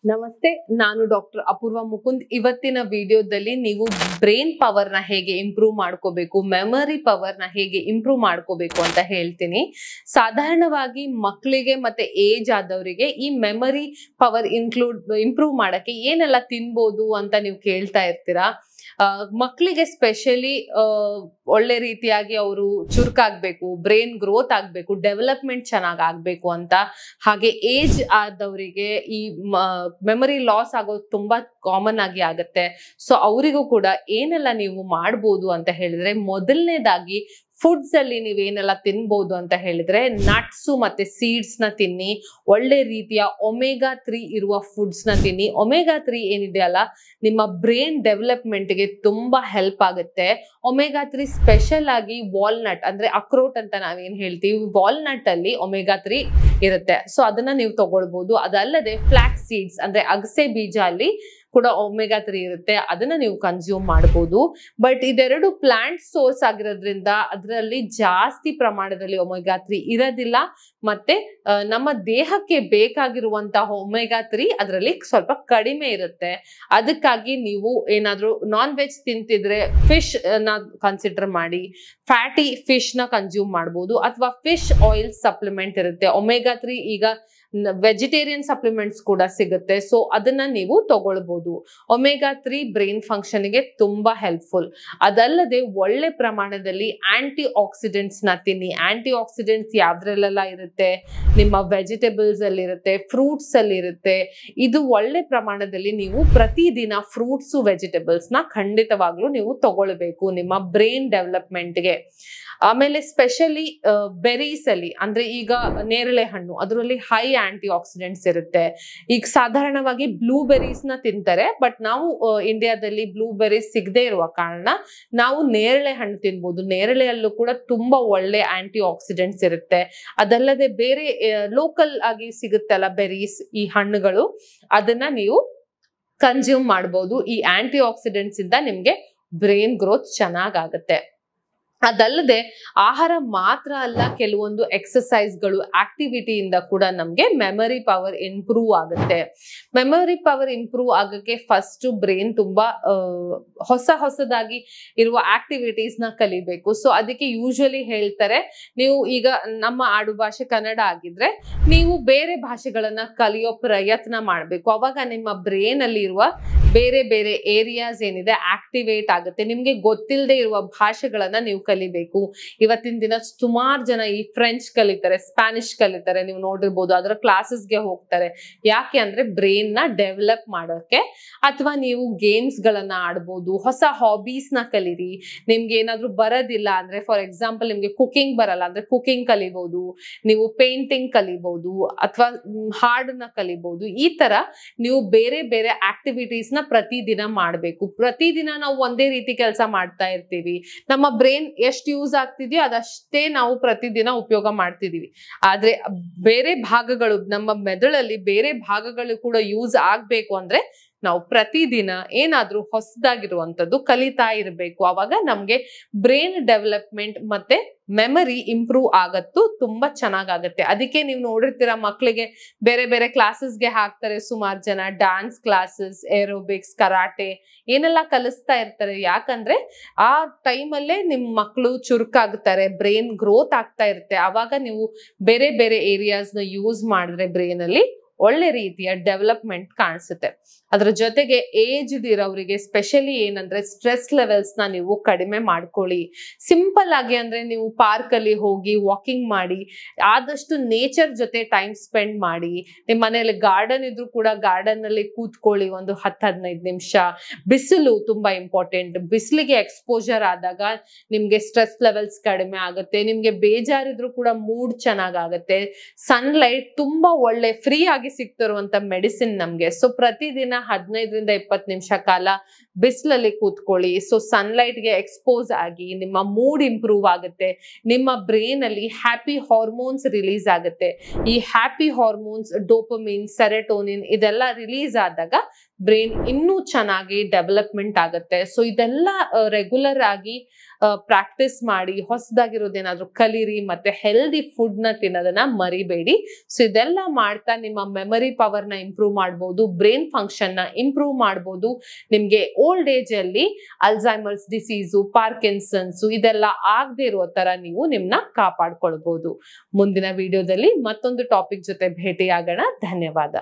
ನಮಸ್ತೆ, ನಾನು ಡಾಕ್ಟರ್ ಅಪೂರ್ವ ಮುಕುಂದ್. ಇವತ್ತಿನ ವಿಡಿಯೋದಲ್ಲಿ ನೀವು ಬ್ರೈನ್ ಪವರ್ ನ ಹೇಗೆ ಇಂಪ್ರೂವ್ ಮಾಡ್ಕೋಬೇಕು, ಮೆಮರಿ ಪವರ್ ನ ಹೇಗೆ ಇಂಪ್ರೂವ್ ಮಾಡ್ಕೋಬೇಕು ಅಂತ ಹೇಳ್ತೀನಿ. ಸಾಧಾರಣವಾಗಿ ಮಕ್ಕಳಿಗೆ ಮತ್ತೆ ಏಜ್ ಆದವರಿಗೆ ಈ ಮೆಮರಿ ಪವರ್ ಇಂಪ್ರೂವ್ ಮಾಡಕ್ಕೆ ಏನೆಲ್ಲ ತಿನ್ಬೋದು ಅಂತ ನೀವು ಕೇಳ್ತಾ ಇರ್ತೀರಾ. ಮಕ್ಕಳಿಗೆ ಸ್ಪೆಷಲಿ ಒಳ್ಳೆ ರೀತಿಯಾಗಿ ಅವರು ಚುರುಕಾಗ್ಬೇಕು, ಬ್ರೈನ್ ಗ್ರೋತ್ ಆಗ್ಬೇಕು, ಡೆವಲಪ್ಮೆಂಟ್ ಚೆನ್ನಾಗ್ ಆಗ್ಬೇಕು ಅಂತ. ಹಾಗೆ ಏಜ್ ಆದವರಿಗೆ ಈ ಮೆಮರಿ ಲಾಸ್ ಆಗೋದು ತುಂಬಾ ಕಾಮನ್ ಆಗಿ ಆಗುತ್ತೆ. ಸೊ ಅವರಿಗೂ ಕೂಡ ಏನೆಲ್ಲ ನೀವು ಮಾಡ್ಬೋದು ಅಂತ ಹೇಳಿದ್ರೆ, ಮೊದಲನೇದಾಗಿ ಫುಡ್ಸ್ ಅಲ್ಲಿ ನೀವೇನೆಲ್ಲ ತಿನ್ಬಹುದು ಅಂತ ಹೇಳಿದ್ರೆ, ನಟ್ಸ್ ಮತ್ತೆ ಸೀಡ್ಸ್ ನ ತಿನ್ನಿ. ಒಳ್ಳೆ ರೀತಿಯ ಒಮೆಗಾ 3 ಇರುವ ಫುಡ್ಸ್ ನ ತಿನ್ನಿ. ಒಮೆಗಾ 3 ಏನಿದೆ ಅಲ್ಲ, ನಿಮ್ಮ ಬ್ರೈನ್ ಡೆವಲಪ್ಮೆಂಟ್ ಗೆ ತುಂಬಾ ಹೆಲ್ಪ್ ಆಗುತ್ತೆ. ಒಮೆಗಾ 3 ಸ್ಪೆಷಲ್ ಆಗಿ ವಾಲ್ನಟ್ ಅಂದ್ರೆ ಅಕ್ರೋಟ್ ಅಂತ ನಾವೇನ್ ಹೇಳ್ತೀವಿ, ವಾಲ್ನಟ್ ಅಲ್ಲಿ ಒಮೆಗಾ 3 ಇರುತ್ತೆ. ಸೊ ಅದನ್ನ ನೀವು ತಗೊಳ್ಬಹುದು. ಅದಲ್ಲದೆ ಫ್ಲಾಕ್ಸ್ ಸೀಡ್ಸ್ ಅಂದ್ರೆ ಅಗಸೆ ಬೀಜ ಅಲ್ಲಿ ಕೂಡ ಒಮೆಗಾ 3 ಇರುತ್ತೆ, ಅದನ್ನ ನೀವು ಕನ್ಸ್ಯೂಮ್ ಮಾಡಬಹುದು. ಬಟ್ ಇದೆರಡು ಪ್ಲಾಂಟ್ ಸೋರ್ಸ್ ಆಗಿರೋದ್ರಿಂದ ಅದರಲ್ಲಿ ಜಾಸ್ತಿ ಪ್ರಮಾಣದಲ್ಲಿ ಒಮೆಗಾ 3 ಇರೋದಿಲ್ಲ. ಮತ್ತೆ ನಮ್ಮ ದೇಹಕ್ಕೆ ಬೇಕಾಗಿರುವಂತಹ ಒಮೆಗಾ 3 ಅದರಲ್ಲಿ ಸ್ವಲ್ಪ ಕಡಿಮೆ ಇರುತ್ತೆ. ಅದಕ್ಕಾಗಿ ನೀವು ಏನಾದ್ರೂ ನಾನ್ ವೆಜ್ ತಿಂತಿದ್ರೆ ಫಿಶ್ ನ ಕನ್ಸಿಡರ್ ಮಾಡಿ, ಫ್ಯಾಟಿ ಫಿಶ್ ನ ಕನ್ಸ್ಯೂಮ್ ಮಾಡಬಹುದು. ಅಥವಾ ಫಿಶ್ ಆಯಿಲ್ ಸಪ್ಲಿಮೆಂಟ್ ಇರುತ್ತೆ. ಒಮೆಗಾ 3 ಈಗ ವೆಜಿಟೇರಿಯನ್ ಸಪ್ಲಿಮೆಂಟ್ಸ್ ಕೂಡ ಸಿಗುತ್ತೆ. ಸೊ ಅದನ್ನ ನೀವು ತಗೊಳ್ಬಹುದು. ಒಮೆಗಾ 3 ಬ್ರೈನ್ ಫಂಕ್ಷನ್ ಗೆ ತುಂಬಾ ಹೆಲ್ಪ್ಫುಲ್. ಅದಲ್ಲದೆ ಒಳ್ಳೆ ಪ್ರಮಾಣದಲ್ಲಿ ಆಂಟಿ ಆಕ್ಸಿಡೆಂಟ್ಸ್ ನ ತಿನ್ನಿ. ಆಂಟಿ ಆಕ್ಸಿಡೆಂಟ್ಸ್ ಯಾವ್ದ್ರಲ್ಲೆಲ್ಲ ಇರುತ್ತೆ, ನಿಮ್ಮ ವೆಜಿಟೇಬಲ್ಸ್ ಅಲ್ಲಿ ಇರುತ್ತೆ, ಫ್ರೂಟ್ಸ್ ಅಲ್ಲಿ ಇರುತ್ತೆ. ಇದು ಒಳ್ಳೆ ಪ್ರಮಾಣದಲ್ಲಿ ನೀವು ಪ್ರತಿದಿನ ಫ್ರೂಟ್ಸ್ ವೆಜಿಟೇಬಲ್ಸ್ ನ ಖಂಡಿತವಾಗ್ಲೂ ನೀವು ತಗೊಳ್ಬೇಕು ನಿಮ್ಮ ಬ್ರೈನ್ ಡೆವಲಪ್ಮೆಂಟ್ ಗೆ. ಆಮೇಲೆ ಸ್ಪೆಷಲಿ ಬೆರೀಸ್ ಅಲ್ಲಿ ಅಂದ್ರೆ ಈಗ ನೇರಳೆ ಹಣ್ಣು, ಅದರಲ್ಲಿ ಹೈ ಆಂಟಿ ಆಕ್ಸಿಡೆಂಟ್ಸ್ ಇರುತ್ತೆ. ಈಗ ಸಾಧಾರಣವಾಗಿ ಬ್ಲೂಬೆರೀಸ್ ನ ತಿಂತಾರೆ, ಬಟ್ ನಾವು ಇಂಡಿಯಾದಲ್ಲಿ ಬ್ಲೂಬೆರೀಸ್ ಸಿಗದೆ ಇರುವ ಕಾರಣ ನಾವು ನೇರಳೆ ಹಣ್ಣು ತಿನ್ಬಹುದು. ನೇರಳೆಯಲ್ಲೂ ಕೂಡ ತುಂಬಾ ಒಳ್ಳೆ ಆಂಟಿ ಆಕ್ಸಿಡೆಂಟ್ಸ್ ಇರುತ್ತೆ. ಅದಲ್ಲದೆ ಬೇರೆ ಲೋಕಲ್ ಆಗಿ ಸಿಗುತ್ತಲ್ಲ ಬೆರೀಸ್, ಈ ಹಣ್ಣುಗಳು, ಅದನ್ನ ನೀವು ಕನ್ಸ್ಯೂಮ್ ಮಾಡಬಹುದು. ಈ ಆಂಟಿ ಆಕ್ಸಿಡೆಂಟ್ಸ್ ಇಂದ ನಿಮ್ಗೆ ಬ್ರೈನ್ ಗ್ರೋತ್ ಚೆನ್ನಾಗಾಗುತ್ತೆ. ಅದಲ್ಲದೆ ಆಹಾರ ಮಾತ್ರ ಅಲ್ಲ, ಕೆಲವೊಂದು ಎಕ್ಸಸೈಸ್ಗಳು, ಆಕ್ಟಿವಿಟಿಯಿಂದ ಕೂಡ ನಮ್ಗೆ ಮೆಮರಿ ಪವರ್ ಇಂಪ್ರೂವ್ ಆಗುತ್ತೆ. ಮೆಮರಿ ಪವರ್ ಇಂಪ್ರೂವ್ ಆಗಕ್ಕೆ ಫಸ್ಟ್ ಬ್ರೈನ್ ತುಂಬಾ ಹೊಸದಾಗಿ ಇರುವ ಆಕ್ಟಿವಿಟೀಸ್ ನ ಕಲಿಬೇಕು. ಸೊ ಅದಕ್ಕೆ ಯೂಶುವಲಿ ಹೇಳ್ತಾರೆ, ನೀವು ಈಗ ನಮ್ಮ ಆಡು ಭಾಷೆ ಕನ್ನಡ ಆಗಿದ್ರೆ ನೀವು ಬೇರೆ ಭಾಷೆಗಳನ್ನ ಕಲಿಯೋ ಪ್ರಯತ್ನ ಮಾಡ್ಬೇಕು. ಅವಾಗ ನಿಮ್ಮ ಬ್ರೈನ್ ಅಲ್ಲಿ ಇರುವ ಬೇರೆ ಬೇರೆ ಏರಿಯಾಸ್ ಏನಿದೆ ಆಕ್ಟಿವೇಟ್ ಆಗುತ್ತೆ. ನಿಮ್ಗೆ ಗೊತ್ತಿಲ್ಲದೆ ಇರುವ ಭಾಷೆಗಳನ್ನ ನೀವು ಕಲಿಬೇಕು. ಇವತ್ತಿನ ದಿನ ಸುಮಾರು ಜನ ಈ ಫ್ರೆಂಚ್ ಕಲಿತಾರೆ, ಸ್ಪ್ಯಾನಿಷ್ ಕಲಿತಾರೆ, ನೀವು ನೋಡಿರ್ಬೋದು. ಅದರ ಕ್ಲಾಸಸ್ಗೆ ಹೋಗ್ತಾರೆ. ಯಾಕೆ ಅಂದ್ರೆ ಬ್ರೈನ್ ನ ಡೆವಲಪ್ ಮಾಡೋಕೆ. ಅಥವಾ ನೀವು ಗೇಮ್ಸ್ ಗಳನ್ನ ಆಡ್ಬೋದು, ಹೊಸ ಹಾಬೀಸ್ ನ ಕಲೀರಿ. ನಿಮ್ಗೆ ಏನಾದ್ರೂ ಬರೋದಿಲ್ಲ ಅಂದ್ರೆ, ಫಾರ್ ಎಕ್ಸಾಂಪಲ್ ನಿಮ್ಗೆ ಕುಕಿಂಗ್ ಬರಲ್ಲ ಅಂದ್ರೆ ಕುಕಿಂಗ್ ಕಲಿಬಹುದು, ನೀವು ಪೇಂಟಿಂಗ್ ಕಲಿಬಹುದು, ಅಥವಾ ಹಾಡನ್ನ ಕಲಿಬಹುದು. ಈ ತರ ನೀವು ಬೇರೆ ಬೇರೆ ಆಕ್ಟಿವಿಟೀಸ್ ನ ಪ್ರತಿದಿನ ಮಾಡಬೇಕು. ಪ್ರತಿದಿನ ನಾವು ಒಂದೇ ರೀತಿ ಕೆಲಸ ಮಾಡ್ತಾ ಇರ್ತೀವಿ, ನಮ್ಮ ಬ್ರೈನ್ ಎಷ್ಟು ಯೂಸ್ ಆಗ್ತಿದೆಯೋ ಅದಷ್ಟೇ ನಾವು ಪ್ರತಿದಿನ ಉಪಯೋಗ ಮಾಡ್ತಿದೀವಿ. ಆದ್ರೆ ಬೇರೆ ಭಾಗಗಳು, ನಮ್ಮ ಮೆದುಳಲ್ಲಿ ಬೇರೆ ಭಾಗಗಳು ಕೂಡ ಯೂಸ್ ಆಗ್ಬೇಕು ಅಂದ್ರೆ ನಾವು ಪ್ರತಿದಿನ ಏನಾದ್ರೂ ಹೊಸದಾಗಿರುವಂತದ್ದು ಕಲಿತಾ ಇರಬೇಕು. ಅವಾಗ ನಮ್ಗೆ ಬ್ರೈನ್ ಡೆವಲಪ್ಮೆಂಟ್ ಮತ್ತೆ ಮೆಮರಿ ಇಂಪ್ರೂವ್ ಆಗತ್ತು ತುಂಬಾ ಚೆನ್ನಾಗಾಗತ್ತೆ. ಅದಕ್ಕೆ ನೀವು ನೋಡಿರ್ತೀರಾ, ಮಕ್ಕಳಿಗೆ ಬೇರೆ ಬೇರೆ ಕ್ಲಾಸಸ್ಗೆ ಹಾಕ್ತಾರೆ ಸುಮಾರು ಜನ. ಡ್ಯಾನ್ಸ್ ಕ್ಲಾಸಸ್, ಏರೋಬಿಕ್ಸ್, ಕರಾಟೆ ಏನೆಲ್ಲ ಕಲಿಸ್ತಾ ಇರ್ತಾರೆ. ಯಾಕಂದ್ರೆ ಆ ಟೈಮಲ್ಲೇ ನಿಮ್ ಮಕ್ಕಳು ಚುರುಕಾಗ್ತಾರೆ, ಬ್ರೈನ್ ಗ್ರೋತ್ ಆಗ್ತಾ ಇರುತ್ತೆ. ಅವಾಗ ನೀವು ಬೇರೆ ಬೇರೆ ಏರಿಯಾಸ್ ನ ಯೂಸ್ ಮಾಡಿದ್ರೆ ಬ್ರೈನ್ ಅಲ್ಲಿ ಒಳ್ಳೆ ರೀತಿಯ ಡೆವಲಪ್ಮೆಂಟ್ ಕಾಣಿಸುತ್ತೆ. ಅದ್ರ ಜೊತೆಗೆ ಏಜ್ಡ್ ಇರೋರಿಗೆ ಸ್ಪೆಷಲಿ ಏನಂದ್ರೆ ಸ್ಟ್ರೆಸ್ ಲೆವೆಲ್ಸ್ ನ ನೀವು ಕಡಿಮೆ ಮಾಡ್ಕೊಳ್ಳಿ. ಸಿಂಪಲ್ ಆಗಿ ಅಂದ್ರೆ ನೀವು ಪಾರ್ಕ್ ಅಲ್ಲಿ ಹೋಗಿ ವಾಕಿಂಗ್ ಮಾಡಿ, ಆದಷ್ಟು ನೇಚರ್ ಜೊತೆ ಟೈಮ್ ಸ್ಪೆಂಡ್ ಮಾಡಿ. ನಿಮ್ ಮನೆಯಲ್ಲಿ ಗಾರ್ಡನ್ ಇದ್ರೂ ಕೂಡ ಗಾರ್ಡನ್ ಅಲ್ಲಿ ಕೂತ್ಕೊಳ್ಳಿ ಒಂದು 10-15 ನಿಮಿಷ. ಬಿಸಿಲು ತುಂಬಾ ಇಂಪಾರ್ಟೆಂಟ್. ಬಿಸಿಲಿಗೆ ಎಕ್ಸ್ಪೋಜರ್ ಆದಾಗ ನಿಮ್ಗೆ ಸ್ಟ್ರೆಸ್ ಲೆವೆಲ್ಸ್ ಕಡಿಮೆ ಆಗುತ್ತೆ. ನಿಮ್ಗೆ ಬೇಜಾರಿದ್ರು ಕೂಡ ಮೂಡ್ ಚೆನ್ನಾಗಾಗತ್ತೆ. ಸನ್ಲೈಟ್ ತುಂಬಾ ಒಳ್ಳೆ ಫ್ರೀ ಆಗಿ ಸಿಗ್ತಿರುವಂತ ಮೆಡಿಸಿನ್ ನಮ್ಗೆ. ಸೊ ಪ್ರತಿದಿನ 15-20 ನಿಮಿಷ ಕಾಲ ಬಿಸಿಲಲ್ಲಿ ಕೂತ್ಕೊಳ್ಳಿ. ಸೊ ಸನ್ಲೈಟ್ ಗೆ ಎಕ್ಸ್ಪೋಸ್ ಆಗಿ ನಿಮ್ಮ ಮೂಡ್ ಇಂಪ್ರೂವ್ ಆಗುತ್ತೆ. ನಿಮ್ಮ ಬ್ರೈನ್ ಅಲ್ಲಿ ಹ್ಯಾಪಿ ಹಾರ್ಮೋನ್ಸ್ ರಿಲೀಸ್ ಆಗುತ್ತೆ. ಈ ಹ್ಯಾಪಿ ಹಾರ್ಮೋನ್ಸ್ ಡೋಪಮಿನ್, ಸೆರೆಟೋನಿನ್ ಇದೆಲ್ಲ ರಿಲೀಸ್ ಆದಾಗ ಬ್ರೈನ್ ಇನ್ನೂ ಚೆನ್ನಾಗಿ ಡೆವಲಪ್ಮೆಂಟ್ ಆಗುತ್ತೆ. ಸೊ ಇದೆಲ್ಲ ರೆಗ್ಯುಲರ್ ಆಗಿ ಪ್ರಾಕ್ಟೀಸ್ ಮಾಡಿ ಹೊಸದಾಗಿರೋದೇನಾದ್ರೂ ಕಲೀರಿ, ಮತ್ತೆ ಹೆಲ್ದಿ ಫುಡ್ ನ ತಿನ್ನೋದನ್ನ ಮರಿಬೇಡಿ. ಸೊ ಇದೆಲ್ಲ ಮಾಡ್ತಾ ನಿಮ್ಮ ಮೆಮರಿ ಪವರ್ ನ ಇಂಪ್ರೂವ್ ಮಾಡಬಹುದು, ಬ್ರೈನ್ ಫಂಕ್ಷನ್ ನ ಇಂಪ್ರೂವ್ ಮಾಡಬಹುದು. ನಿಮ್ಗೆ ಓಲ್ಡ್ ಏಜ್ ಅಲ್ಲಿ ಅಲ್ಝೈಮರ್ಸ್ ಡಿಸೀಸು, ಪಾರ್ಕಿನ್ಸನ್ಸ್ ಇದೆಲ್ಲ ಆಗದೆ ಇರೋ ತರ ನೀವು ನಿಮ್ನ ಕಾಪಾಡ್ಕೊಳ್ಬಹುದು. ಮುಂದಿನ ವಿಡಿಯೋದಲ್ಲಿ ಮತ್ತೊಂದು ಟಾಪಿಕ್ ಜೊತೆ ಭೇಟಿಯಾಗೋಣ. ಧನ್ಯವಾದ.